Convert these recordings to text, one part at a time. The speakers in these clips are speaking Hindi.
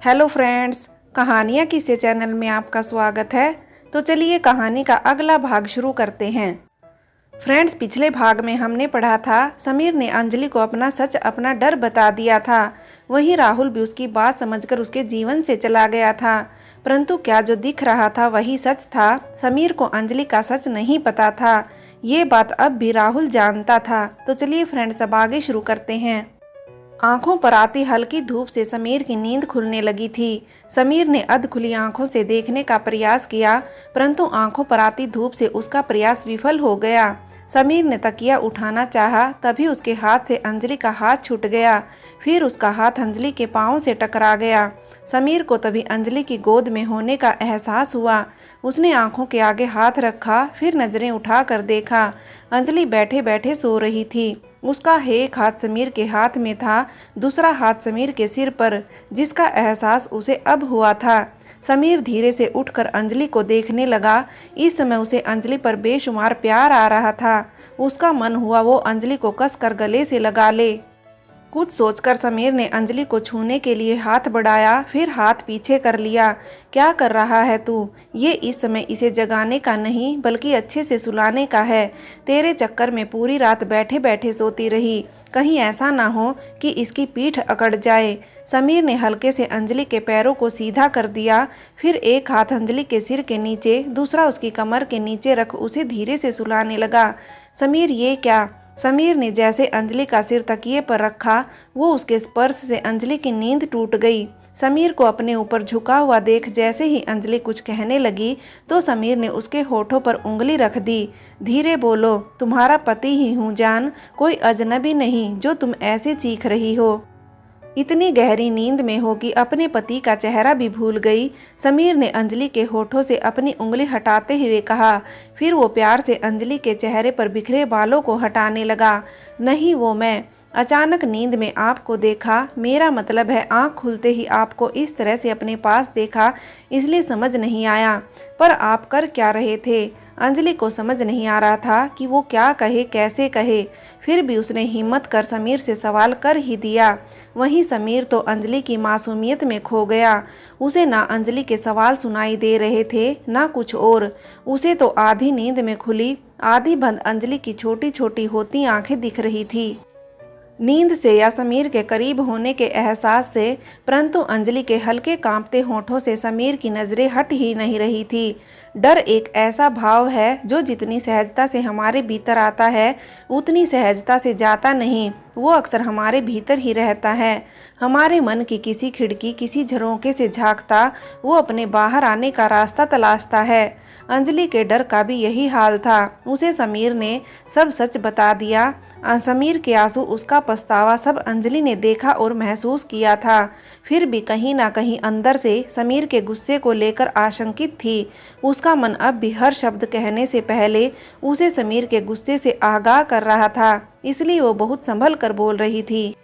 हेलो फ्रेंड्स, कहानियाँ किस्से चैनल में आपका स्वागत है। तो चलिए कहानी का अगला भाग शुरू करते हैं। फ्रेंड्स, पिछले भाग में हमने पढ़ा था समीर ने अंजलि को अपना सच, अपना डर बता दिया था। वहीं राहुल भी उसकी बात समझकर उसके जीवन से चला गया था। परंतु क्या जो दिख रहा था वही सच था? समीर को अंजलि का सच नहीं पता था। ये बात अब भी राहुल जानता था। तो चलिए फ्रेंड्स, अब आगे शुरू करते हैं। आंखों पर आती हल्की धूप से समीर की नींद खुलने लगी थी। समीर ने अध खुली आंखों से देखने का प्रयास किया, परंतु आंखों पर आती धूप से उसका प्रयास विफल हो गया। समीर ने तकिया उठाना चाहा, तभी उसके हाथ से अंजलि का हाथ छूट गया। फिर उसका हाथ अंजलि के पांव से टकरा गया। समीर को तभी अंजलि की गोद में होने का एहसास हुआ। उसने आंखों के आगे हाथ रखा, फिर नजरें उठाकर देखा। अंजलि बैठे बैठे सो रही थी। उसका एक हाथ समीर के हाथ में था, दूसरा हाथ समीर के सिर पर, जिसका एहसास उसे अब हुआ था। समीर धीरे से उठकर अंजलि को देखने लगा। इस समय उसे अंजलि पर बेशुमार प्यार आ रहा था। उसका मन हुआ वो अंजलि को कसकर गले से लगा ले। कुछ सोचकर समीर ने अंजलि को छूने के लिए हाथ बढ़ाया, फिर हाथ पीछे कर लिया। क्या कर रहा है तू? ये इस समय इसे जगाने का नहीं बल्कि अच्छे से सुलाने का है। तेरे चक्कर में पूरी रात बैठे बैठे सोती रही। कहीं ऐसा ना हो कि इसकी पीठ अकड़ जाए। समीर ने हल्के से अंजलि के पैरों को सीधा कर दिया, फिर एक हाथ अंजलि के सिर के नीचे, दूसरा उसकी कमर के नीचे रख उसे धीरे से सुलाने लगा। समीर, ये क्या? समीर ने जैसे अंजलि का सिर तकिए पर रखा, वो उसके स्पर्श से अंजलि की नींद टूट गई। समीर को अपने ऊपर झुका हुआ देख जैसे ही अंजलि कुछ कहने लगी तो समीर ने उसके होठों पर उंगली रख दी। धीरे बोलो, तुम्हारा पति ही हूँ जान, कोई अजनबी नहीं जो तुम ऐसे चीख रही हो। इतनी गहरी नींद में हो कि अपने पति का चेहरा भी भूल गई। समीर ने अंजलि के होठों से अपनी उंगली हटाते हुए कहा। फिर वो प्यार से अंजलि के चेहरे पर बिखरे बालों को हटाने लगा। नहीं, वो मैं अचानक नींद में आपको देखा, मेरा मतलब है आंख खुलते ही आपको इस तरह से अपने पास देखा, इसलिए समझ नहीं आया। पर आप कर क्या रहे थे? अंजलि को समझ नहीं आ रहा था कि वो क्या कहे, कैसे कहे। फिर भी उसने हिम्मत कर समीर से सवाल कर ही दिया। वहीं समीर तो अंजलि की मासूमियत में खो गया। उसे ना अंजलि के सवाल सुनाई दे रहे थे, ना कुछ और। उसे तो आधी नींद में खुली, आधी बंद अंजलि की छोटी छोटी होती आंखें दिख रही थी। नींद से या समीर के करीब होने के एहसास से, परंतु अंजलि के हल्के कांपते होठों से समीर की नजरें हट ही नहीं रही थी। डर एक ऐसा भाव है जो जितनी सहजता से हमारे भीतर आता है उतनी सहजता से जाता नहीं। वो अक्सर हमारे भीतर ही रहता है। हमारे मन की किसी खिड़की, किसी झरोखे से झांकता वो अपने बाहर आने का रास्ता तलाशता है। अंजलि के डर का भी यही हाल था। उसे समीर ने सब सच बता दिया। समीर के आंसू, उसका पछतावा सब अंजलि ने देखा और महसूस किया था। फिर भी कहीं ना कहीं अंदर से समीर के गुस्से को लेकर आशंकित थी। उसका मन अब भी हर शब्द कहने से पहले उसे समीर के गुस्से से आगाह कर रहा था, इसलिए वो बहुत संभल कर बोल रही थी,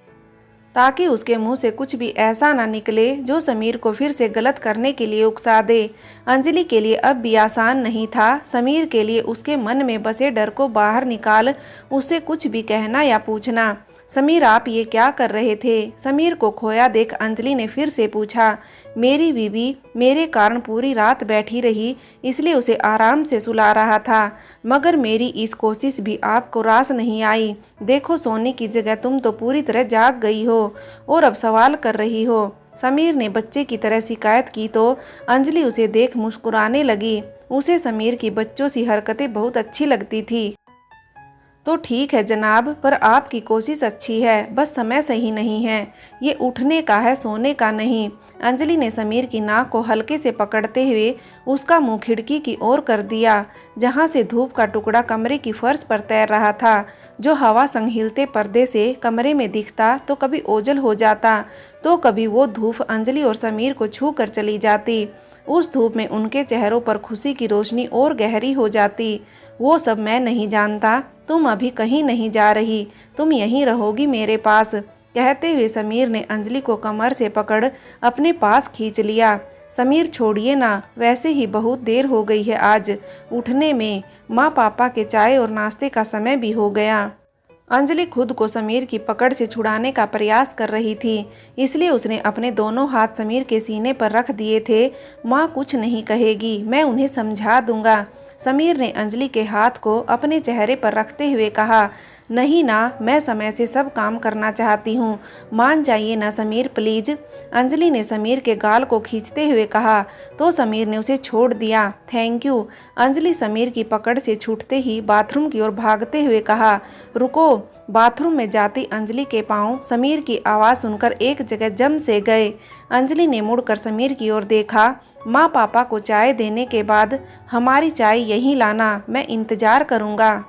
ताकि उसके मुंह से कुछ भी ऐसा ना निकले जो समीर को फिर से गलत करने के लिए उकसा दे। अंजलि के लिए अब भी आसान नहीं था। समीर के लिए उसके मन में बसे डर को बाहर निकाल उससे कुछ भी कहना या पूछना। समीर, आप ये क्या कर रहे थे? समीर को खोया देख अंजलि ने फिर से पूछा। मेरी बीवी मेरे कारण पूरी रात बैठी रही, इसलिए उसे आराम से सुला रहा था, मगर मेरी इस कोशिश भी आपको रास नहीं आई। देखो, सोने की जगह तुम तो पूरी तरह जाग गई हो और अब सवाल कर रही हो। समीर ने बच्चे की तरह शिकायत की तो अंजलि उसे देख मुस्कुराने लगी। उसे समीर की बच्चों सी हरकतें बहुत अच्छी लगती थी। तो ठीक है जनाब, पर आपकी कोशिश अच्छी है, बस समय सही नहीं है। ये उठने का है, सोने का नहीं। अंजलि ने समीर की नाक को हल्के से पकड़ते हुए उसका मुंह खिड़की की ओर कर दिया, जहां से धूप का टुकड़ा कमरे की फर्श पर तैर रहा था, जो हवा संग हिलते पर्दे से कमरे में दिखता तो कभी ओझल हो जाता, तो कभी वो धूप अंजलि और समीर को छू कर चली जाती। उस धूप में उनके चेहरों पर खुशी की रोशनी और गहरी हो जाती। वो सब मैं नहीं जानता, तुम अभी कहीं नहीं जा रही, तुम यहीं रहोगी मेरे पास। कहते हुए समीर ने अंजलि को कमर से पकड़ अपने पास खींच लिया। समीर, छोड़िए ना, वैसे ही बहुत देर हो गई है आज उठने में, माँ पापा के चाय और नाश्ते का समय भी हो गया। अंजलि खुद को समीर की पकड़ से छुड़ाने का प्रयास कर रही थी, इसलिए उसने अपने दोनों हाथ समीर के सीने पर रख दिए थे। माँ कुछ नहीं कहेगी, मैं उन्हें समझा दूंगा। समीर ने अंजलि के हाथ को अपने चेहरे पर रखते हुए कहा, नहीं ना, मैं समय से सब काम करना चाहती हूँ, मान जाइए ना समीर प्लीज। अंजलि ने समीर के गाल को खींचते हुए कहा तो समीर ने उसे छोड़ दिया। Thank you. अंजलि समीर की पकड़ से छूटते ही बाथरूम की ओर भागते हुए कहा, रुको। बाथरूम में जाती अंजलि के पांव समीर की आवाज़ सुनकर एक जगह जम से गए। अंजलि ने मुड़कर समीर की ओर देखा। माँ पापा को चाय देने के बाद हमारी चाय यहीं लाना, मैं इंतजार करूँगा।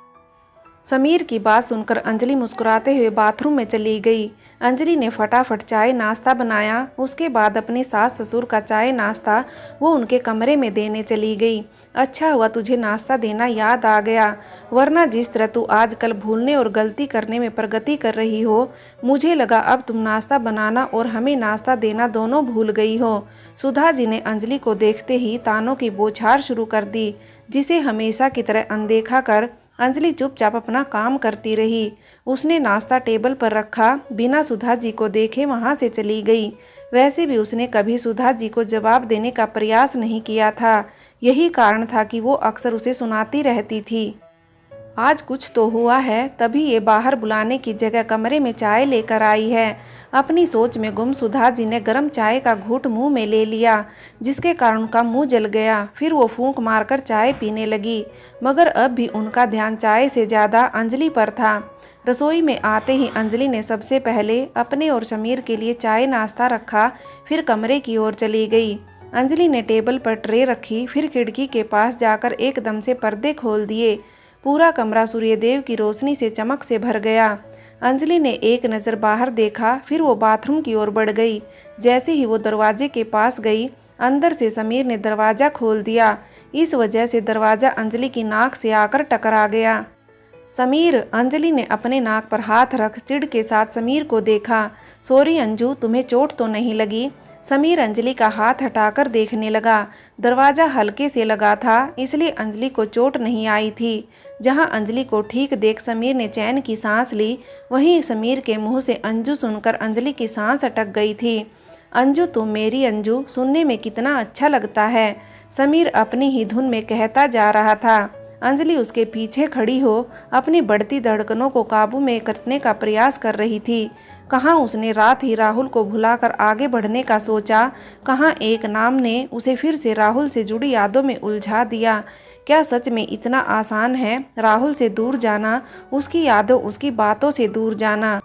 समीर की बात सुनकर अंजलि मुस्कुराते हुए बाथरूम में चली गई। अंजलि ने फटाफट चाय नाश्ता बनाया। उसके बाद अपने सास ससुर का चाय नाश्ता वो उनके कमरे में देने चली गई। अच्छा हुआ तुझे नाश्ता देना याद आ गया, वरना जिस तरह तू आजकल भूलने और गलती करने में प्रगति कर रही हो, मुझे लगा अब तुम नाश्ता बनाना और हमें नाश्ता देना दोनों भूल गई हो। सुधा जी ने अंजलि को देखते ही तानों की बौछार शुरू कर दी, जिसे हमेशा की तरह अनदेखा कर अंजलि चुपचाप अपना काम करती रही। उसने नाश्ता टेबल पर रखा, बिना सुधा जी को देखे वहां से चली गई। वैसे भी उसने कभी सुधा जी को जवाब देने का प्रयास नहीं किया था, यही कारण था कि वो अक्सर उसे सुनाती रहती थी। आज कुछ तो हुआ है, तभी ये बाहर बुलाने की जगह कमरे में चाय लेकर आई है। अपनी सोच में गुम सुधा जी ने गर्म चाय का घूंट मुंह में ले लिया, जिसके कारण उनका मुंह जल गया। फिर वो फूंक मारकर चाय पीने लगी, मगर अब भी उनका ध्यान चाय से ज़्यादा अंजलि पर था। रसोई में आते ही अंजलि ने सबसे पहले अपने और समीर के लिए चाय नाश्ता रखा, फिर कमरे की ओर चली गई। अंजलि ने टेबल पर ट्रे रखी, फिर खिड़की के पास जाकर एकदम से पर्दे खोल दिए। पूरा कमरा सूर्यदेव की रोशनी से चमक से भर गया। अंजलि ने एक नज़र बाहर देखा, फिर वो बाथरूम की ओर बढ़ गई। जैसे ही वो दरवाजे के पास गई, अंदर से समीर ने दरवाज़ा खोल दिया। इस वजह से दरवाज़ा अंजलि की नाक से आकर टकरा गया। समीर, अंजलि ने अपने नाक पर हाथ रख चिढ़ के साथ समीर को देखा। सॉरी अंजू, तुम्हें चोट तो नहीं लगी? समीर अंजलि का हाथ हटाकर देखने लगा। दरवाज़ा हल्के से लगा था, इसलिए अंजलि को चोट नहीं आई थी। जहां अंजलि को ठीक देख समीर ने चैन की सांस ली, वहीं समीर के मुंह से अंजू सुनकर अंजलि की सांस अटक गई थी। अंजू, तुम मेरी अंजू, सुनने में कितना अच्छा लगता है, समीर अपनी ही धुन में कहता जा रहा था। अंजलि उसके पीछे खड़ी हो अपनी बढ़ती धड़कनों को काबू में करने का प्रयास कर रही थी। कहाँ उसने रात ही राहुल को भुलाकर आगे बढ़ने का सोचा, कहाँ एक नाम ने उसे फिर से राहुल से जुड़ी यादों में उलझा दिया। क्या सच में इतना आसान है राहुल से दूर जाना, उसकी यादों उसकी बातों से दूर जाना?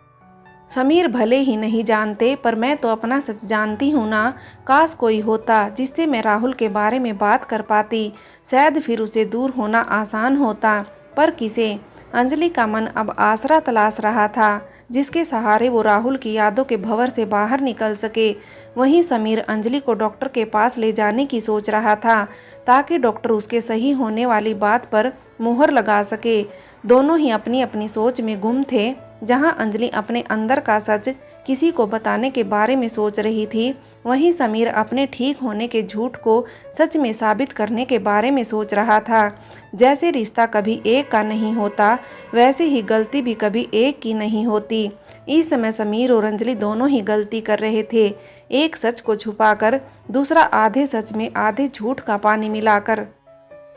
समीर भले ही नहीं जानते, पर मैं तो अपना सच जानती हूँ ना। काश कोई होता जिससे मैं राहुल के बारे में बात कर पाती, शायद फिर उसे दूर होना आसान होता। पर किसे? अंजलि का मन अब आसरा तलाश रहा था, जिसके सहारे वो राहुल की यादों के भंवर से बाहर निकल सके। वहीं समीर अंजलि को डॉक्टर के पास ले जाने की सोच रहा था, ताकि डॉक्टर उसके सही होने वाली बात पर मुहर लगा सके। दोनों ही अपनी अपनी सोच में गुम थे। जहां अंजलि अपने अंदर का सच किसी को बताने के बारे में सोच रही थी, वहीं समीर अपने ठीक होने के झूठ को सच में साबित करने के बारे में सोच रहा था। जैसे रिश्ता कभी एक का नहीं होता, वैसे ही गलती भी कभी एक की नहीं होती। इस समय समीर और अंजलि दोनों ही गलती कर रहे थे, एक सच को छुपाकर, दूसरा आधे सच में आधे झूठ का पानी मिलाकर।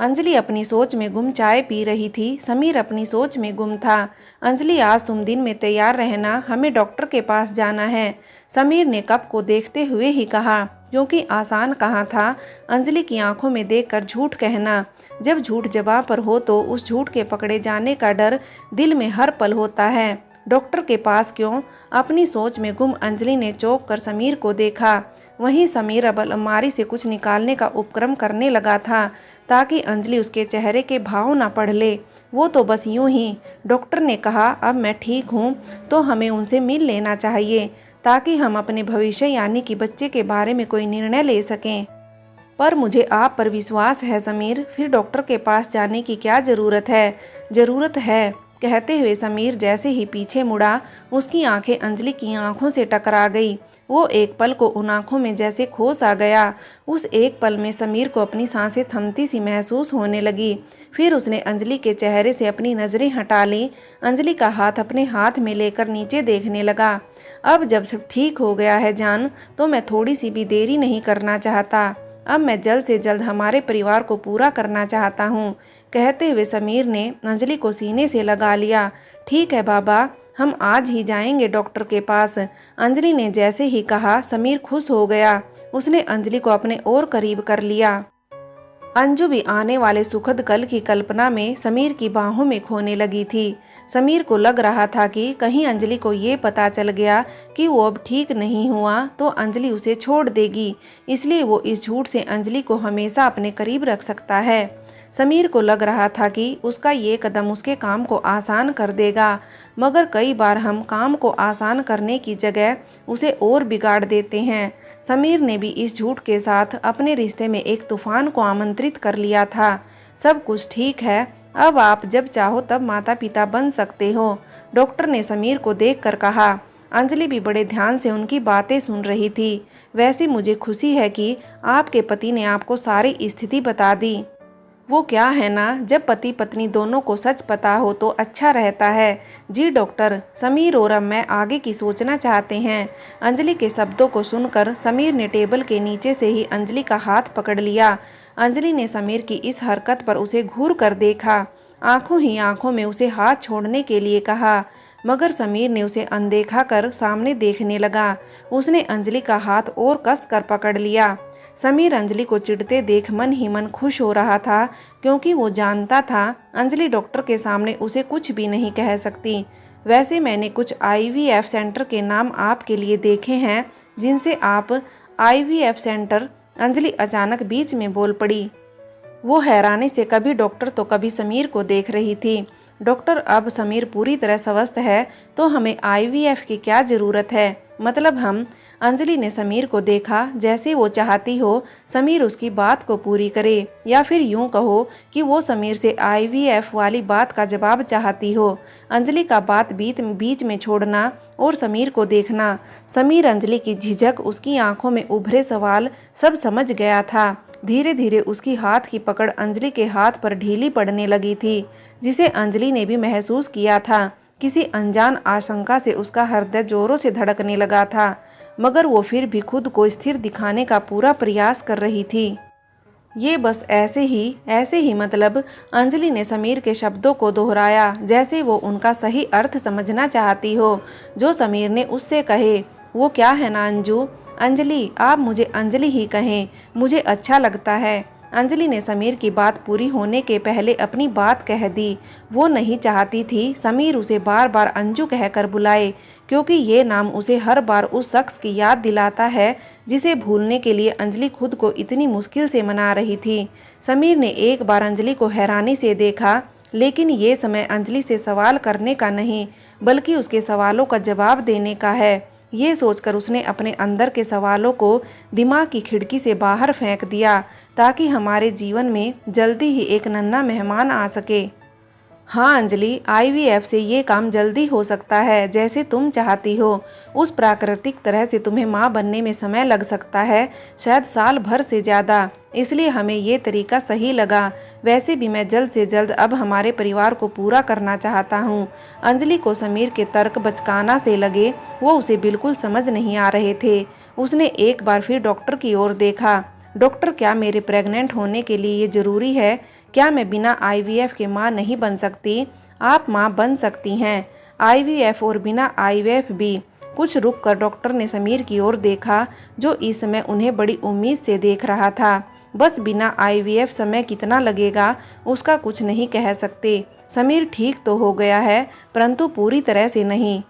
अंजलि अपनी सोच में गुम चाय पी रही थी, समीर अपनी सोच में गुम था। अंजलि, आज तुम दिन में तैयार रहना, हमें डॉक्टर के पास जाना है, समीर ने कप को देखते हुए ही कहा। क्योंकि आसान कहाँ था अंजलि की आंखों में देखकर झूठ कहना। जब झूठ जबां पर हो तो उस झूठ के पकड़े जाने का डर दिल में हर पल होता है। डॉक्टर के पास क्यों? अपनी सोच में गुम अंजलि ने चौंक कर समीर को देखा। वहीं समीर अब अलमारी से कुछ निकालने का उपक्रम करने लगा था, ताकि अंजलि उसके चेहरे के भाव ना पढ़ ले। वो तो बस यूं ही, डॉक्टर ने कहा अब मैं ठीक हूँ तो हमें उनसे मिल लेना चाहिए, ताकि हम अपने भविष्य यानी कि बच्चे के बारे में कोई निर्णय ले सकें। पर मुझे आप पर विश्वास है समीर, फिर डॉक्टर के पास जाने की क्या ज़रूरत है? ज़रूरत है, कहते हुए समीर जैसे ही पीछे मुड़ा, उसकी आंखें अंजलि की आंखों से टकरा गई। वो एक पल को उन आंखों में जैसे खो सा गया। उस एक पल में समीर को अपनी सांसें थमती सी महसूस होने लगी। फिर उसने अंजलि के चेहरे से अपनी नजरें हटा ली। अंजलि का हाथ अपने हाथ में लेकर नीचे देखने लगा। अब जब सब ठीक हो गया है जान, तो मैं थोड़ी सी भी देरी नहीं करना चाहता। अब मैं जल्द से जल्द हमारे परिवार को पूरा करना चाहता हूँ, कहते हुए समीर ने अंजलि को सीने से लगा लिया। ठीक है बाबा, हम आज ही जाएंगे डॉक्टर के पास। अंजलि ने जैसे ही कहा, समीर खुश हो गया। उसने अंजलि को अपने और करीब कर लिया। अंजू भी आने वाले सुखद कल की कल्पना में समीर की बाहों में खोने लगी थी। समीर को लग रहा था कि कहीं अंजलि को ये पता चल गया कि वो अब ठीक नहीं हुआ तो अंजलि उसे छोड़ देगी, इसलिए वो इस झूठ से अंजलि को हमेशा अपने करीब रख सकता है। समीर को लग रहा था कि उसका ये कदम उसके काम को आसान कर देगा, मगर कई बार हम काम को आसान करने की जगह उसे और बिगाड़ देते हैं। समीर ने भी इस झूठ के साथ अपने रिश्ते में एक तूफान को आमंत्रित कर लिया था। सब कुछ ठीक है, अब आप जब चाहो तब माता पिता बन सकते हो, डॉक्टर ने समीर को देखकर कहा। अंजलि भी बड़े ध्यान से उनकी बातें सुन रही थी। वैसे मुझे खुशी है कि आपके पति ने आपको सारी स्थिति बता दी। वो क्या है ना, जब पति पत्नी दोनों को सच पता हो तो अच्छा रहता है। जी डॉक्टर, समीर और अब मैं आगे की सोचना चाहते हैं। अंजलि के शब्दों को सुनकर समीर ने टेबल के नीचे से ही अंजलि का हाथ पकड़ लिया। अंजलि ने समीर की इस हरकत पर उसे घूर कर देखा, आंखों ही आंखों में उसे हाथ छोड़ने के लिए कहा, मगर समीर ने उसे अनदेखा कर सामने देखने लगा। उसने अंजलि का हाथ और कस कर पकड़ लिया। समीर अंजलि को चिढ़ते देख मन ही मन खुश हो रहा था, क्योंकि वो जानता था अंजलि डॉक्टर के सामने उसे कुछ भी नहीं कह सकती। वैसे मैंने कुछ IVF सेंटर के नाम आपके लिए देखे हैं, जिनसे आप IVF सेंटर, अंजलि अचानक बीच में बोल पड़ी। वो हैरानी से कभी डॉक्टर तो कभी समीर को देख रही थी। डॉक्टर, अब समीर पूरी तरह स्वस्थ है तो हमें IVF की क्या ज़रूरत है? मतलब हम, अंजलि ने समीर को देखा जैसे वो चाहती हो समीर उसकी बात को पूरी करे, या फिर यूं कहो कि वो समीर से IVF वाली बात का जवाब चाहती हो। अंजलि का बात बीच में छोड़ना और समीर को देखना। समीर अंजलि की झिझक, उसकी आंखों में उभरे सवाल सब समझ गया था। धीरे धीरे उसकी हाथ की पकड़ अंजलि के हाथ पर ढीली पड़ने लगी थी, जिसे अंजलि ने भी महसूस किया था। किसी अनजान आशंका से उसका हृदय जोरों से धड़कने लगा था, मगर वो फिर भी खुद को स्थिर दिखाने का पूरा प्रयास कर रही थी। ये बस ऐसे ही मतलब, अंजलि ने समीर के शब्दों को दोहराया जैसे वो उनका सही अर्थ समझना चाहती हो जो समीर ने उससे कहे। वो क्या है ना अंजू, अंजलि, आप मुझे अंजलि ही कहें, मुझे अच्छा लगता है। अंजलि ने समीर की बात पूरी होने के पहले अपनी बात कह दी। वो नहीं चाहती थी समीर उसे बार बार अंजू कहकर बुलाए, क्योंकि ये नाम उसे हर बार उस शख्स की याद दिलाता है जिसे भूलने के लिए अंजलि खुद को इतनी मुश्किल से मना रही थी। समीर ने एक बार अंजलि को हैरानी से देखा, लेकिन ये समय अंजलि से सवाल करने का नहीं, बल्कि उसके सवालों का जवाब देने का है। ये सोचकर उसने अपने अंदर के सवालों को दिमाग की खिड़की से बाहर फेंक दिया, ताकि हमारे जीवन में जल्दी ही एक नन्हा मेहमान आ सके। हाँ अंजलि, IVF से ये काम जल्दी हो सकता है जैसे तुम चाहती हो। उस प्राकृतिक तरह से तुम्हें माँ बनने में समय लग सकता है, शायद साल भर से ज़्यादा, इसलिए हमें ये तरीका सही लगा। वैसे भी मैं जल्द से जल्द अब हमारे परिवार को पूरा करना चाहता हूँ। अंजलि को समीर के तर्क बचकाना से लगे, वो उसे बिल्कुल समझ नहीं आ रहे थे। उसने एक बार फिर डॉक्टर की ओर देखा। डॉक्टर, क्या मेरे प्रेग्नेंट होने के लिए ये ज़रूरी है? क्या मैं बिना IVF के माँ नहीं बन सकती? आप माँ बन सकती हैं, IVF और बिना IVF भी। कुछ रुक कर डॉक्टर ने समीर की ओर देखा, जो इस समय उन्हें बड़ी उम्मीद से देख रहा था। बस बिना IVF समय कितना लगेगा उसका कुछ नहीं कह सकते। समीर ठीक तो हो गया है, परंतु पूरी तरह से नहीं,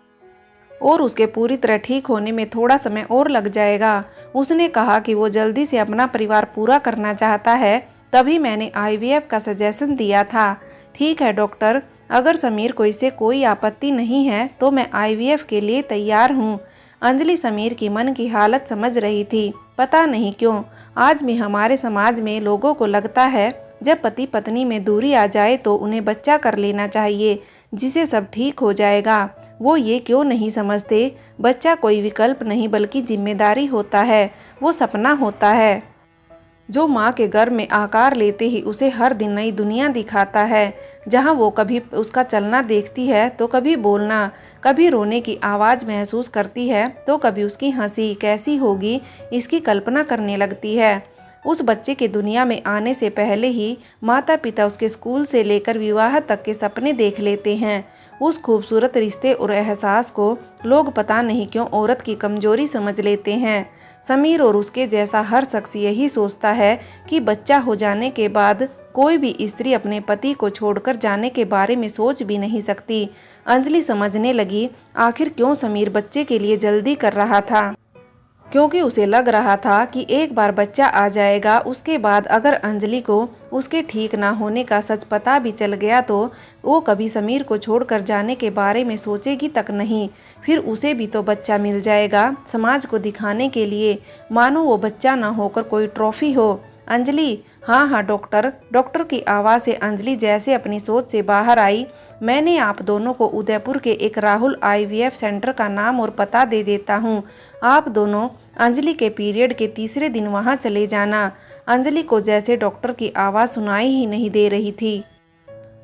और उसके पूरी तरह ठीक होने में थोड़ा समय और लग जाएगा। उसने कहा कि वो जल्दी से अपना परिवार पूरा करना चाहता है, तभी मैंने IVF का सजेशन दिया था। ठीक है डॉक्टर, अगर समीर को इससे कोई आपत्ति नहीं है तो मैं IVF के लिए तैयार हूँ। अंजलि समीर की मन की हालत समझ रही थी। पता नहीं क्यों आज भी हमारे समाज में लोगों को लगता है जब पति पत्नी में दूरी आ जाए तो उन्हें बच्चा कर लेना चाहिए, जिससे सब ठीक हो जाएगा। वो ये क्यों नहीं समझते? बच्चा कोई विकल्प नहीं बल्कि जिम्मेदारी होता है, वो सपना होता है जो माँ के गर्भ में आकार लेते ही उसे हर दिन नई दुनिया दिखाता है, जहाँ वो कभी उसका चलना देखती है तो कभी बोलना, कभी रोने की आवाज़ महसूस करती है तो कभी उसकी हंसी कैसी होगी इसकी कल्पना करने लगती है। उस बच्चे के दुनिया में आने से पहले ही माता पिता उसके स्कूल से लेकर विवाह तक के सपने देख लेते हैं। उस खूबसूरत रिश्ते और एहसास को लोग पता नहीं क्यों औरत की कमजोरी समझ लेते हैं। समीर और उसके जैसा हर शख्स यही सोचता है कि बच्चा हो जाने के बाद कोई भी स्त्री अपने पति को छोड़कर जाने के बारे में सोच भी नहीं सकती। अंजलि समझने लगी आखिर क्यों समीर बच्चे के लिए जल्दी कर रहा था, क्योंकि उसे लग रहा था कि एक बार बच्चा आ जाएगा उसके बाद अगर अंजलि को उसके ठीक ना होने का सच पता भी चल गया तो वो कभी समीर को छोड़कर जाने के बारे में सोचेगी तक नहीं। फिर उसे भी तो बच्चा मिल जाएगा समाज को दिखाने के लिए, मानो वो बच्चा ना होकर कोई ट्रॉफी हो। अंजलि, हाँ हाँ डॉक्टर। डॉक्टर की आवाज़ से अंजलि जैसे अपनी सोच से बाहर आई। मैंने आप दोनों को उदयपुर के एक राहुल IVF सेंटर का नाम और पता दे देता हूँ। आप दोनों अंजलि के पीरियड के तीसरे दिन वहाँ चले जाना। अंजलि को जैसे डॉक्टर की आवाज़ सुनाई ही नहीं दे रही थी।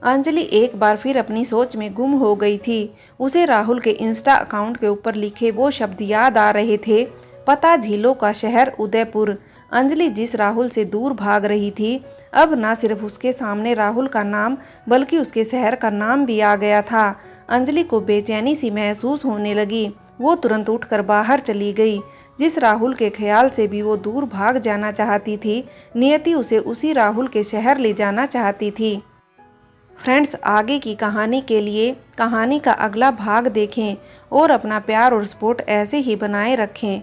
अंजलि एक बार फिर अपनी सोच में गुम हो गई थी। उसे राहुल के इंस्टा अकाउंट के ऊपर लिखे वो शब्द याद आ रहे थे, पता झीलों का शहर उदयपुर। अंजलि जिस राहुल से दूर भाग रही थी, अब न सिर्फ उसके सामने राहुल का नाम बल्कि उसके शहर का नाम भी आ गया था। अंजलि को बेचैनी सी महसूस होने लगी। वो तुरंत उठकर बाहर चली गई। जिस राहुल के ख्याल से भी वो दूर भाग जाना चाहती थी, नियति उसे उसी राहुल के शहर ले जाना चाहती थी। फ्रेंड्स, आगे की कहानी के लिए कहानी का अगला भाग देखें और अपना प्यार और सपोर्ट ऐसे ही बनाए रखें।